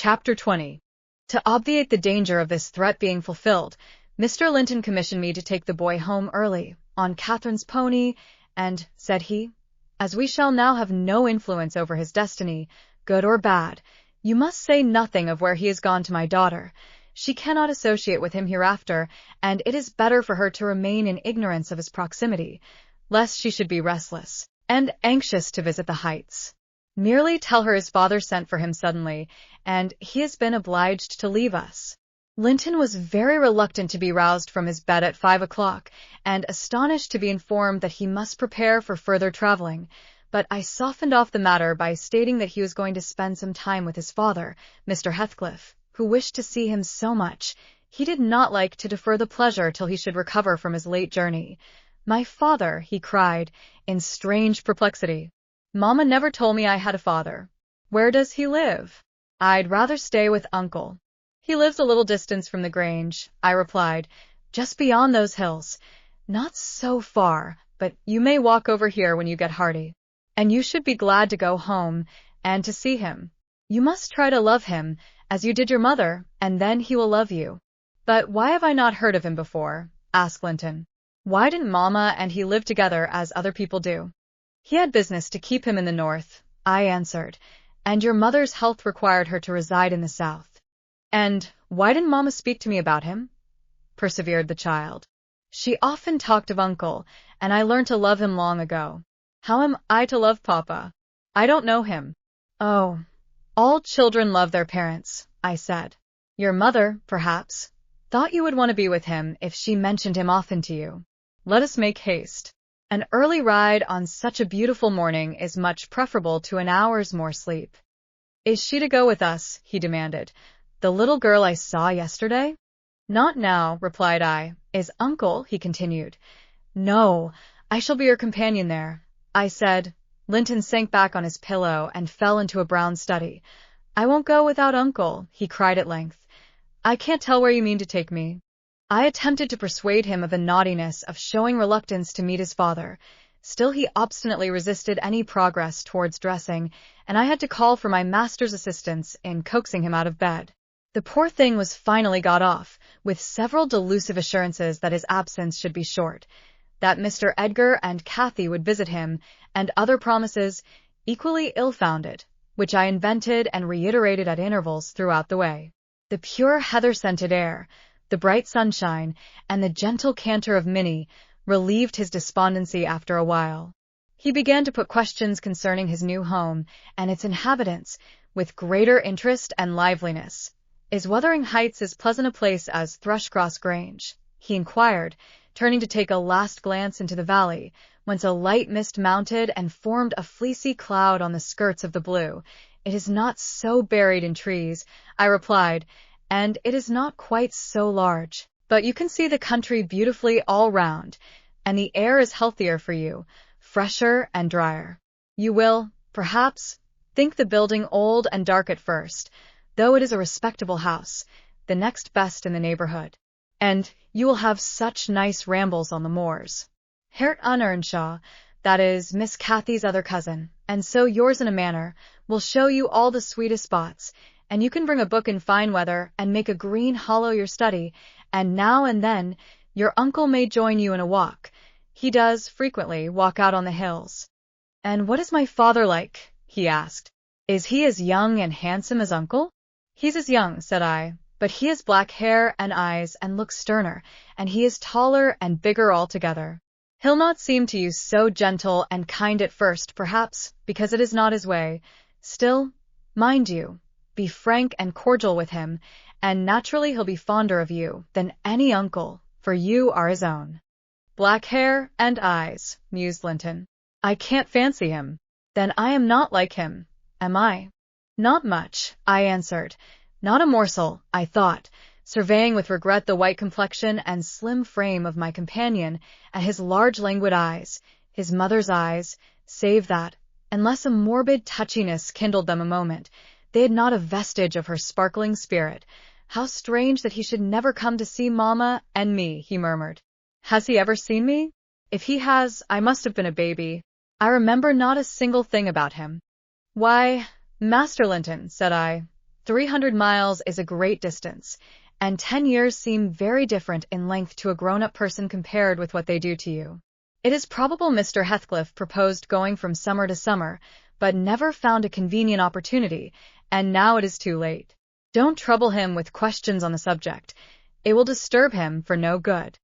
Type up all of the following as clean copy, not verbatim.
Chapter 20. To obviate the danger of this threat being fulfilled, Mr. Linton commissioned me to take the boy home early, on Catherine's pony, and, said he, as we shall now have no influence over his destiny, good or bad, you must say nothing of where he has gone to my daughter. She cannot associate with him hereafter, and it is better for her to remain in ignorance of his proximity, lest she should be restless and anxious to visit the Heights. Merely tell her his father sent for him suddenly, and he has been obliged to leave us. Linton was very reluctant to be roused from his bed at 5 o'clock, and astonished to be informed that he must prepare for further traveling, but I softened off the matter by stating that he was going to spend some time with his father, Mr. Heathcliff, who wished to see him so much. He did not like to defer the pleasure till he should recover from his late journey. "My father," he cried, in strange perplexity. "Mamma never told me I had a father. Where does he live?" "I'd rather stay with uncle." "He lives a little distance from the Grange," I replied, "just beyond those hills. Not so far, but you may walk over here when you get hearty. And you should be glad to go home, and to see him. You must try to love him, as you did your mother, and then he will love you." "But why have I not heard of him before?" asked Linton. "Why didn't Mamma and he live together as other people do?" "He had business to keep him in the north," I answered, "and your mother's health required her to reside in the south." "And why didn't Mamma speak to me about him?" persevered the child. "She often talked of uncle, and I learned to love him long ago." "How am I to love Papa? I don't know him." "Oh, all children love their parents," I said. "Your mother, perhaps, thought you would want to be with him if she mentioned him often to you. Let us make haste. An early ride on such a beautiful morning is much preferable to an hour's more sleep." "Is she to go with us?" he demanded. "The little girl I saw yesterday?" "Not now," replied I. "Is uncle?" he continued. "No, I shall be your companion there," I said. Linton sank back on his pillow and fell into a brown study. "I won't go without uncle," he cried at length. "I can't tell where you mean to take me." I attempted to persuade him of the naughtiness of showing reluctance to meet his father. Still he obstinately resisted any progress towards dressing, and I had to call for my master's assistance in coaxing him out of bed. The poor thing was finally got off, with several delusive assurances that his absence should be short, that Mr. Edgar and Cathy would visit him, and other promises, equally ill-founded, which I invented and reiterated at intervals throughout the way. The pure heather-scented air, the bright sunshine, and the gentle canter of Minnie relieved his despondency after a while. He began to put questions concerning his new home and its inhabitants with greater interest and liveliness. "Is Wuthering Heights as pleasant a place as Thrushcross Grange?" he inquired, turning to take a last glance into the valley, whence a light mist mounted and formed a fleecy cloud on the skirts of the blue. "It is not so buried in trees," I replied, "and it is not quite so large. But you can see the country beautifully all round, and the air is healthier for you, fresher and drier. You will, perhaps, think the building old and dark at first, though it is a respectable house, the next best in the neighborhood. And you will have such nice rambles on the moors. Herr Earnshaw, that is Miss Cathy's other cousin, and so yours in a manner, will show you all the sweetest spots, and you can bring a book in fine weather and make a green hollow your study, and now and then your uncle may join you in a walk. He does frequently walk out on the hills." "And what is my father like?" he asked. "Is he as young and handsome as uncle?" "He's as young," said I, "but he has black hair and eyes and looks sterner, and he is taller and bigger altogether. He'll not seem to you so gentle and kind at first, perhaps, because it is not his way. Still, mind you, be frank and cordial with him, and naturally he'll be fonder of you than any uncle, for you are his own." "Black hair and eyes," mused Linton. "I can't fancy him. Then I am not like him, am I?" "Not much," I answered. "Not a morsel," I thought, surveying with regret the white complexion and slim frame of my companion, and his large languid eyes, his mother's eyes, save that, unless a morbid touchiness kindled them a moment, they had not a vestige of her sparkling spirit. "How strange that he should never come to see Mamma and me," he murmured. "Has he ever seen me? If he has, I must have been a baby. I remember not a single thing about him." "Why, Master Linton," said I, 300 miles is a great distance, and 10 years seem very different in length to a grown-up person compared with what they do to you. It is probable Mr. Heathcliff proposed going from summer to summer, but never found a convenient opportunity, and now it is too late. Don't trouble him with questions on the subject. It will disturb him for no good.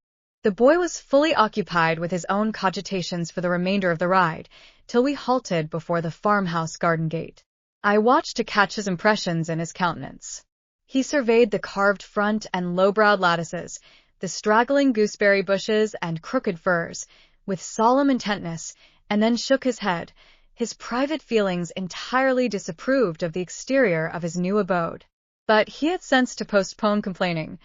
The boy was fully occupied with his own cogitations for the remainder of the ride, till we halted before the farmhouse garden gate. I watched to catch his impressions in his countenance. He surveyed the carved front and low-browed lattices, the straggling gooseberry bushes and crooked firs, with solemn intentness, and then shook his head. His private feelings entirely disapproved of the exterior of his new abode. But he had sense to postpone complaining.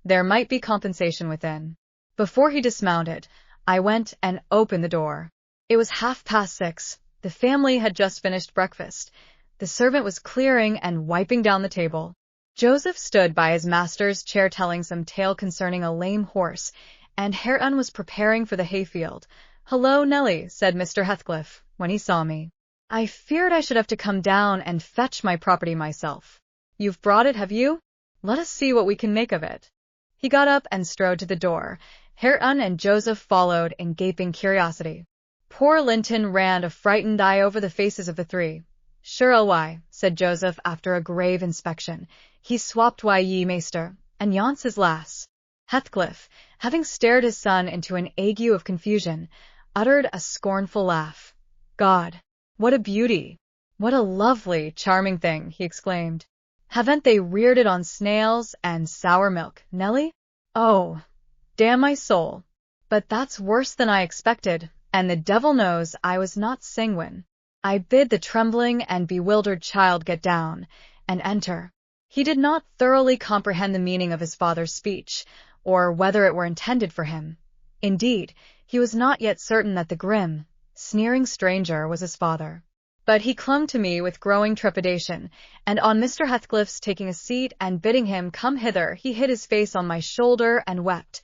There might be compensation within. Before he dismounted, I went and opened the door. It was 6:30. The family had just finished breakfast. The servant was clearing and wiping down the table. Joseph stood by his master's chair telling some tale concerning a lame horse, and Hareton was preparing for the hayfield. "Hello, Nellie," said Mr. Heathcliff, when he saw me. "I feared I should have to come down and fetch my property myself. You've brought it, have you? Let us see what we can make of it." He got up and strode to the door. Hareton and Joseph followed in gaping curiosity. Poor Linton ran a frightened eye over the faces of the three. "Sure why," said Joseph after a grave inspection. "He's swapped ye, maester, and yon's his lass." Heathcliff, having stared his son into an ague of confusion, uttered a scornful laugh. "God, what a beauty! What a lovely, charming thing!" he exclaimed. "Haven't they reared it on snails and sour milk, Nellie? Oh, damn my soul! But that's worse than I expected, and the devil knows I was not sanguine." I bid the trembling and bewildered child get down and enter. He did not thoroughly comprehend the meaning of his father's speech, or whether it were intended for him. Indeed, he was not yet certain that the grim, sneering stranger was his father. But he clung to me with growing trepidation, and on Mr. Heathcliff's taking a seat and bidding him come hither, he hid his face on my shoulder and wept.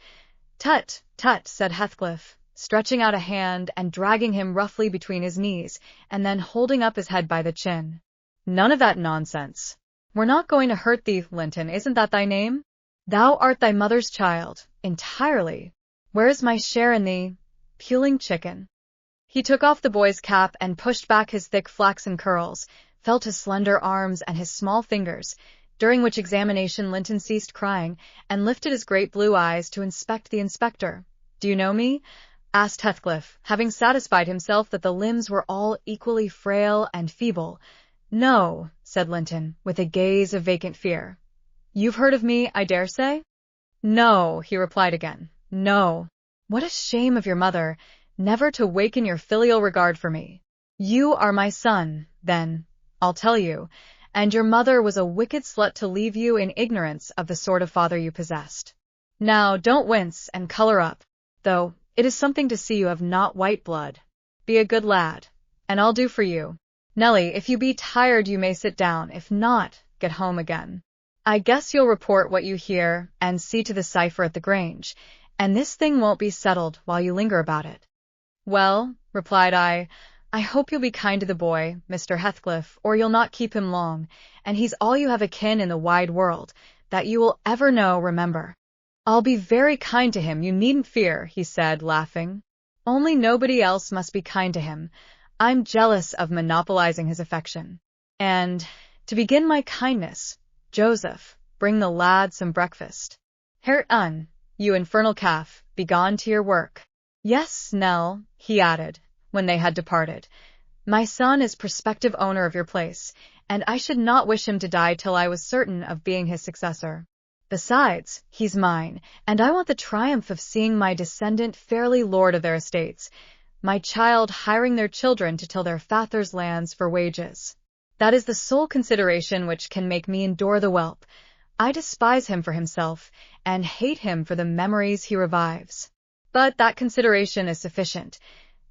"Tut, tut," said Heathcliff, stretching out a hand and dragging him roughly between his knees, and then holding up his head by the chin. "None of that nonsense. We're not going to hurt thee, Linton, isn't that thy name? Thou art thy mother's child, entirely. Where is my share in thee, puling chicken?" He took off the boy's cap and pushed back his thick flaxen curls, felt his slender arms and his small fingers, during which examination Linton ceased crying, and lifted his great blue eyes to inspect the inspector. "Do you know me?" asked Heathcliff, having satisfied himself that the limbs were all equally frail and feeble. "No," said Linton, with a gaze of vacant fear. "You've heard of me, I dare say?" "No," he replied again. "No. What a shame of your mother, never to waken your filial regard for me. You are my son, then, I'll tell you, and your mother was a wicked slut to leave you in ignorance of the sort of father you possessed. Now, don't wince and color up, though it is something to see you have not white blood. Be a good lad, and I'll do for you. Nellie, if you be tired you may sit down, if not, get home again. I guess you'll report what you hear and see to the cipher at the Grange, and this thing won't be settled while you linger about it." "Well," replied I hope you'll be kind to the boy, Mr. Heathcliff, or you'll not keep him long, and he's all you have akin in the wide world, that you will ever know, remember." "I'll be very kind to him, you needn't fear," he said, laughing. "Only nobody else must be kind to him. I'm jealous of monopolizing his affection. And, to begin my kindness, Joseph, bring the lad some breakfast. Hareton, you infernal calf, begone to your work. Yes, Nell," he added, when they had departed, "my son is prospective owner of your place, and I should not wish him to die till I was certain of being his successor. Besides, he's mine, and I want the triumph of seeing my descendant fairly lord of their estates, my child hiring their children to till their father's lands for wages. That is the sole consideration which can make me endure the whelp. I despise him for himself, and hate him for the memories he revives. But that consideration is sufficient.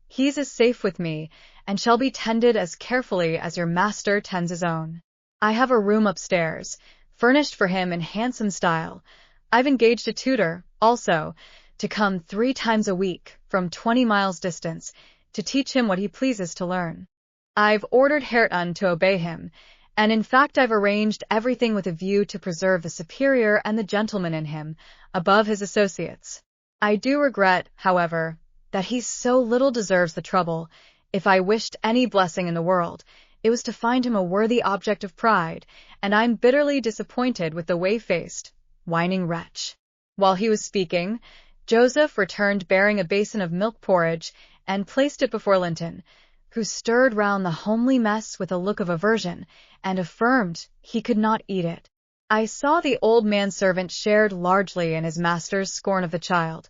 He's as safe with me, and shall be tended as carefully as your master tends his own. I have a room upstairs, furnished for him in handsome style. I've engaged a tutor, also, to come 3 times a week, from 20 miles distance, to teach him what he pleases to learn. I've ordered Hareton to obey him, And in fact I've arranged everything with a view to preserve the superior and the gentleman in him, above his associates. I do regret, however, that he so little deserves the trouble. If I wished any blessing in the world, it was to find him a worthy object of pride, and I'm bitterly disappointed with the way-faced, whining wretch. While he was speaking, Joseph returned bearing a basin of milk porridge and placed it before Linton, who stirred round the homely mess with a look of aversion, and affirmed he could not eat it. I saw the old manservant shared largely in his master's scorn of the child,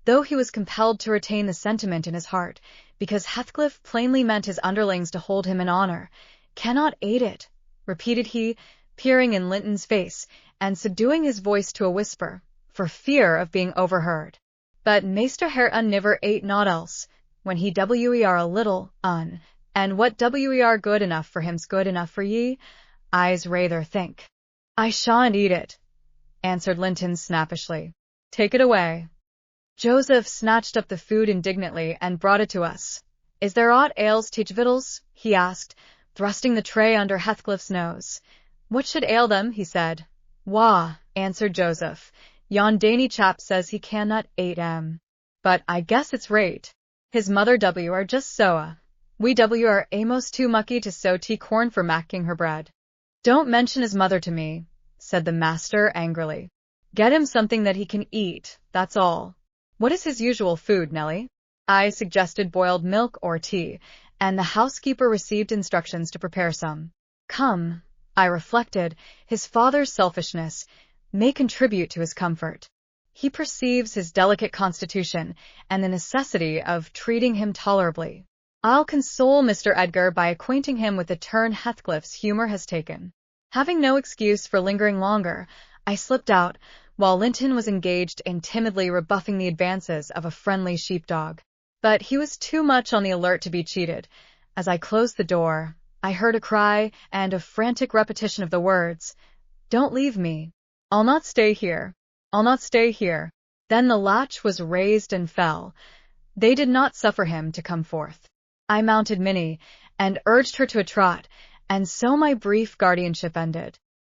though he was compelled to retain the sentiment in his heart, because Heathcliff plainly meant his underlings to hold him in honor. "Cannot aid it," repeated he, peering in Linton's face, and subduing his voice to a whisper, for fear of being overheard. "But Maester Hareton niver ate naught else, when he wer a little un, and what wer good enough for him's good enough for ye, I's rayther think." "I shan't eat it," answered Linton snappishly. "Take it away." Joseph snatched up the food indignantly and brought it to us. "Is there aught ails teach victuals?" he asked, thrusting the tray under Heathcliff's nose. "What should ail them?" he said. "Wah," answered Joseph, "yon dainty chap says he cannot ate 'em. But I guess it's rate. His mother wer just soa. We wer amos too mucky to sow tea corn for macking her bread." "Don't mention his mother to me," said the master angrily. "Get him something that he can eat, that's all. What is his usual food, Nelly?" I suggested boiled milk or tea, and the housekeeper received instructions to prepare some. Come, I reflected, his father's selfishness may contribute to his comfort. He perceives his delicate constitution and the necessity of treating him tolerably. I'll console Mr. Edgar by acquainting him with the turn Heathcliff's humor has taken. Having no excuse for lingering longer, I slipped out, while Linton was engaged in timidly rebuffing the advances of a friendly sheepdog. But he was too much on the alert to be cheated. As I closed the door, I heard a cry and a frantic repetition of the words, "Don't leave me. I'll not stay here. I'll not stay here." Then the latch was raised and fell. They did not suffer him to come forth. I mounted Minnie and urged her to a trot, and so my brief guardianship ended.